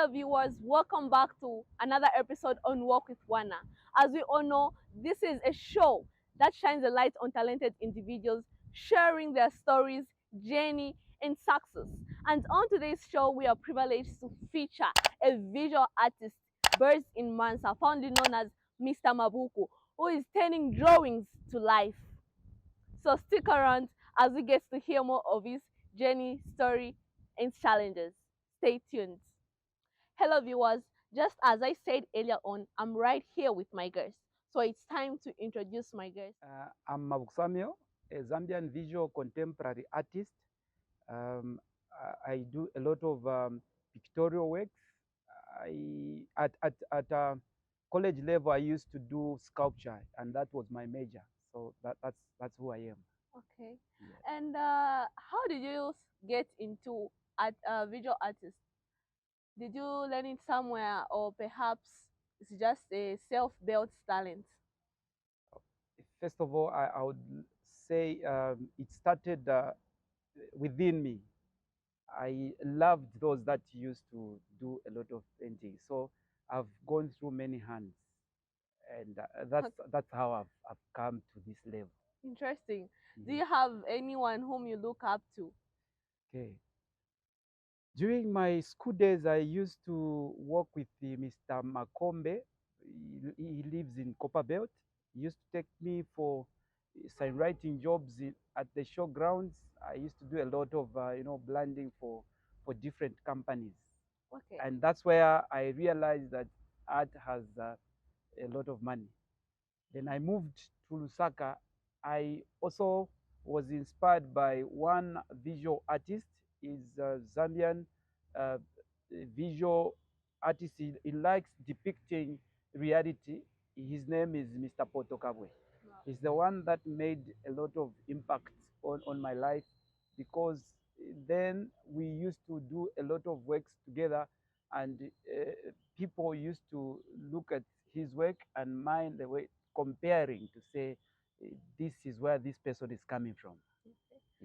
Hello viewers, welcome back to another episode on Walk with Wana. As we all know, this is a show that shines a light on talented individuals sharing their stories, journey, and success. And on today's show, we are privileged to feature a visual artist based in Mansa, fondly known as Mr. Mabuku, who is turning drawings to life. So stick around as we get to hear more of his journey, story, and challenges. Stay tuned. Hello viewers, just as I said earlier on, I'm right here with my guest. So it's time to introduce my guest. I'm Mabuku Samuel, a Zambian visual contemporary artist. I do a lot of pictorial works. At college level, I used to do sculpture, and that was my major. So that's who I am. Okay. Yeah. And how did you get into visual artist? Did you learn it somewhere, or perhaps it's just a self-built talent? First of all, I would say it started within me. I loved those that used to do a lot of painting. So I've gone through many hands, and that's how I've come to this level. Interesting. Do Mhm. you have anyone whom you look up to? Okay. During my school days, I used to work with Mr. Makombe. He lives in Copperbelt. He used to take me for sign writing jobs at the showgrounds. I used to do a lot of blending for different companies, Okay. and that's where I realized that art has a lot of money. Then I moved to Lusaka. I also was inspired by one visual artist. He's a Zambian uh, visual artist. He likes depicting reality. His name is Mr. Potokabwe. Wow. He's the one that made a lot of impact on my life, because then we used to do a lot of works together, and people used to look at his work and mine, the way comparing to say this is where this person is coming from.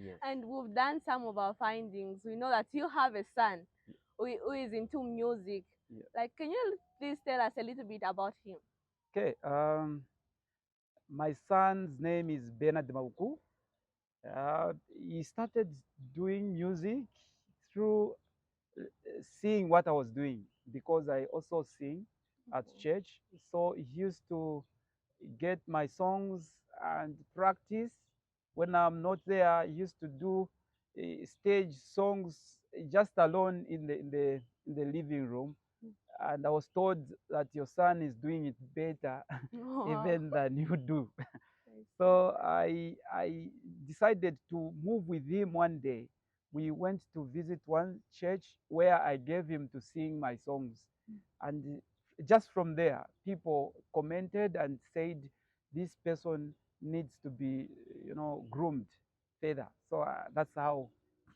Yes. And we've done some of our findings. We know that you have a son who is into music. Yeah. Like, can you please tell us a little bit about him? Okay. My son's name is Bernard Mabuku. He started doing music through seeing what I was doing, because I also sing at church. So he used to get my songs and practice. When I'm not there, I used to do stage songs just alone in the living room. And I was told that your son is doing it better Wow. even than you do. I see. So I decided to move with him one day. We went to visit one church where I gave him to sing my songs. And just from there, people commented and said, this person needs to be, groomed further. So that's how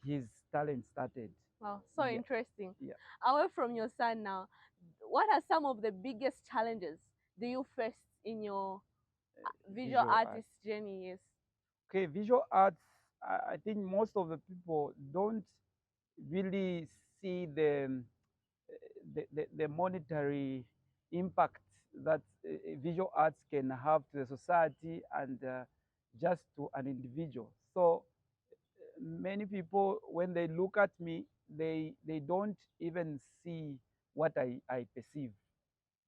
his talent started. Wow, so Yeah, interesting. yeah. Away from your son now, what are some of the biggest challenges do you face in your visual Visual art. artist journey? Yes. Okay, visual arts, I think most of the people don't really see the monetary impact that visual arts can have to the society and just to an individual. So many people, when they look at me, they don't even see what I perceive,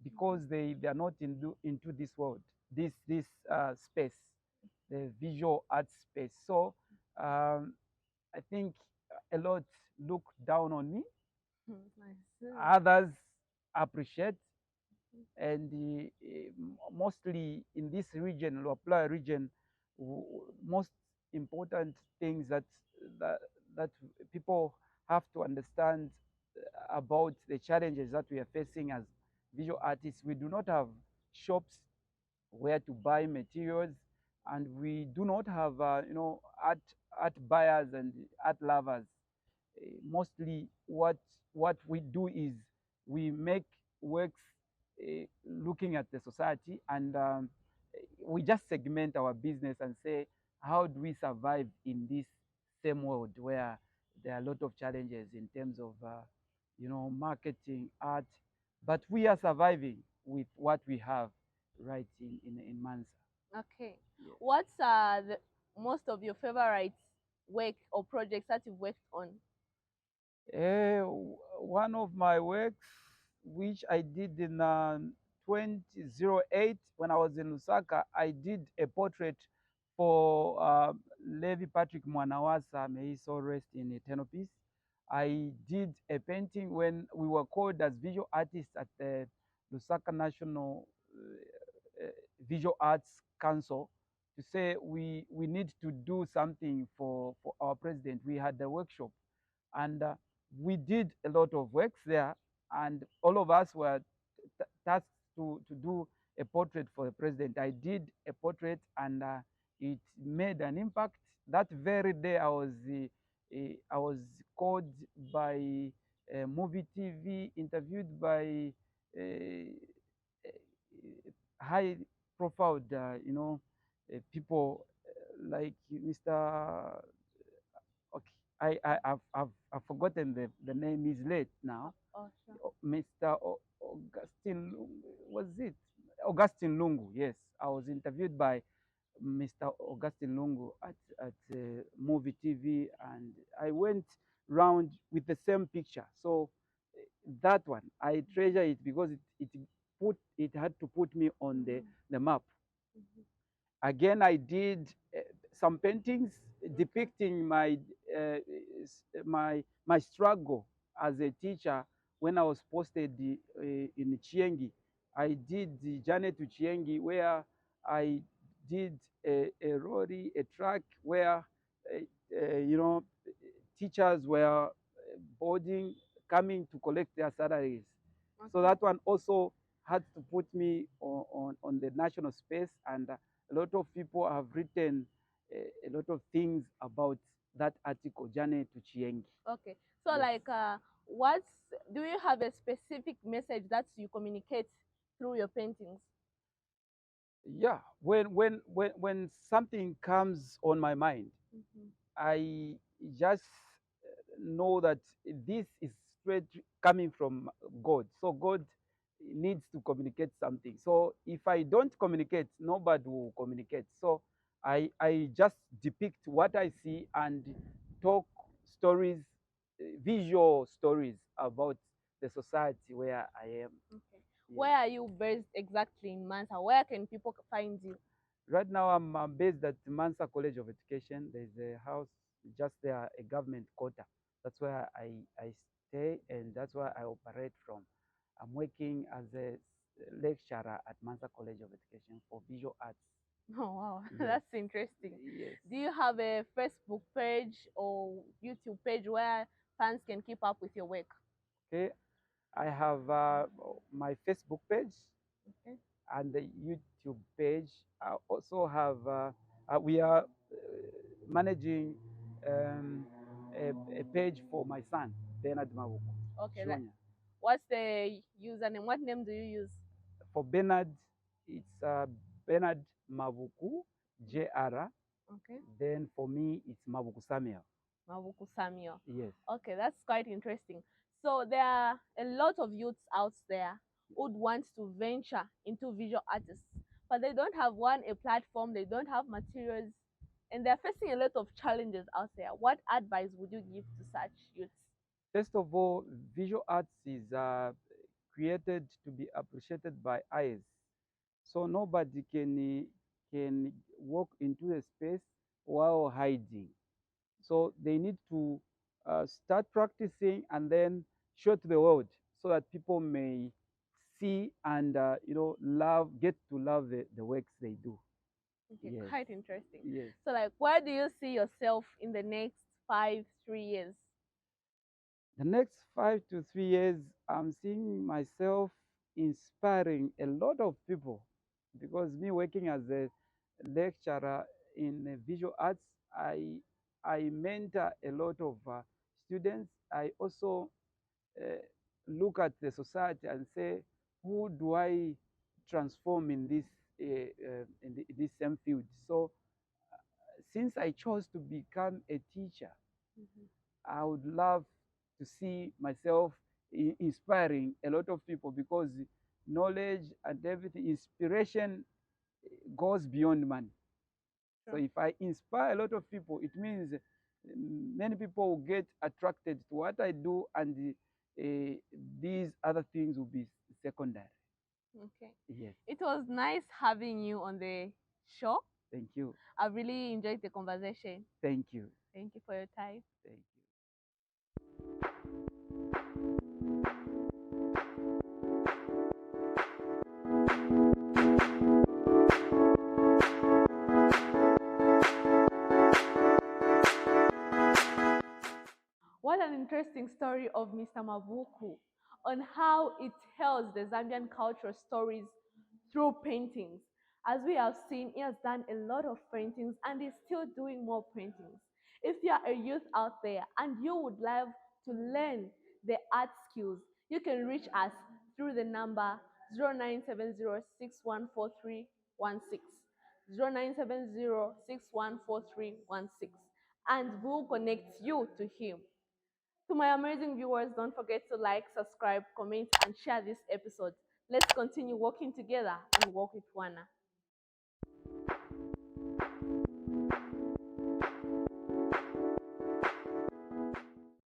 because they are not into this world, this space, the visual art space. So I think a lot look down on me, Nice. others appreciate, and mostly in this region, Luapula region, most important things that that people have to understand about the challenges that we are facing as visual artists. We do not have shops where to buy materials, and we do not have art buyers and art lovers. Mostly what we do is we make works looking at the society, and we just segment our business and say, how do we survive in this same world where there are a lot of challenges in terms of marketing, art, but we are surviving with what we have right in Mansa. Okay. Yes. What's the most of your favorite work or projects that you've worked on? One of my works, which I did in 2008 when I was in Lusaka, I did a portrait for Levi Patrick Mwanawasa, may his soul rest in eternal peace. I did a painting when we were called as visual artists at the Lusaka National Visual Arts Council to say we need to do something for our president. We had the workshop, and we did a lot of works there, and all of us were tasked to do a portrait for the president. I did a portrait, and it made an impact. That very day, I was called by movie TV, interviewed by high profile, people like Mr. Okay, I've forgotten the name. Is late now. Oh, sure. Mr. Augustine, was it Augustine Lungu? Yes, I was interviewed by Mr. Augustine Lungu at movie TV, and I went round with the same picture. So that one I treasure it because it had to put me on the map. Again, I did some paintings depicting uh, my struggle as a teacher when I was posted in Chiengi. I did the journey to Chiengi where I did a lorry, a truck where teachers were boarding, coming to collect their salaries. Okay. So that one also had to put me on the national space, and a lot of people have written a lot of things about that article, Journey to Chiengi. Okay. So, Yes. like, do you have a specific message that you communicate through your paintings? Yeah, when something comes on my mind, I just know that this is straight coming from God. So God needs to communicate something. So if I don't communicate, nobody will communicate. So I just depict what I see and talk stories, visual stories about the society where I am. Okay. Yes. Where are you based exactly in Mansa? Where can people find you? Right now, I'm based at Mansa College of Education. There's a house just there, a government quarter. That's where I stay, and that's where I operate from. I'm working as a lecturer at Mansa College of Education for visual arts. Oh, wow. Yes. That's interesting. Yes. Do you have a Facebook page or YouTube page where fans can keep up with your work? Okay. I have my Facebook page. Okay. And the YouTube page. I also have, we are managing a page for my son, Bernard Mabuku. Okay. What's the username? What name do you use? For Bernard, it's Bernard Mabuku, JR. Okay. Then for me, it's Mabuku Samuel. Mabuku Samuel. Yes. Okay, that's quite interesting. So there are a lot of youths out there who would want to venture into visual artists, but they don't have a platform, they don't have materials, and they're facing a lot of challenges out there. What advice would you give to such youths? First of all, visual arts is created to be appreciated by eyes. So nobody can walk into a space while hiding. So they need to start practicing and then show to the world so that people may see and get to love the works they do. Okay, Yes. quite interesting. Yes. So, like, where do you see yourself in the next 3 years? The next 5 to 3 years, I'm seeing myself inspiring a lot of people because me working as a lecturer in visual arts, I mentor a lot of students. I also uh, look at the society and say, who do I transform in this same field? So, since I chose to become a teacher, I would love to see myself inspiring a lot of people, because knowledge and everything, inspiration goes beyond money. So if I inspire a lot of people, it means many people will get attracted to what I do, and these other things will be secondary. Okay. Yes. It was nice having you on the show. Thank you. I really enjoyed the conversation. Thank you. Thank you for your time. Thank you. What an interesting story of Mr. Mabuku on how it tells the Zambian cultural stories through paintings. As we have seen, he has done a lot of paintings and is still doing more paintings. If you are a youth out there and you would love to learn the art skills, you can reach us through the number 0970614316. 0970614316, and we'll connect you to him. To my amazing viewers, don't forget to like, subscribe, comment, and share this episode. Let's continue working together and work with Wana.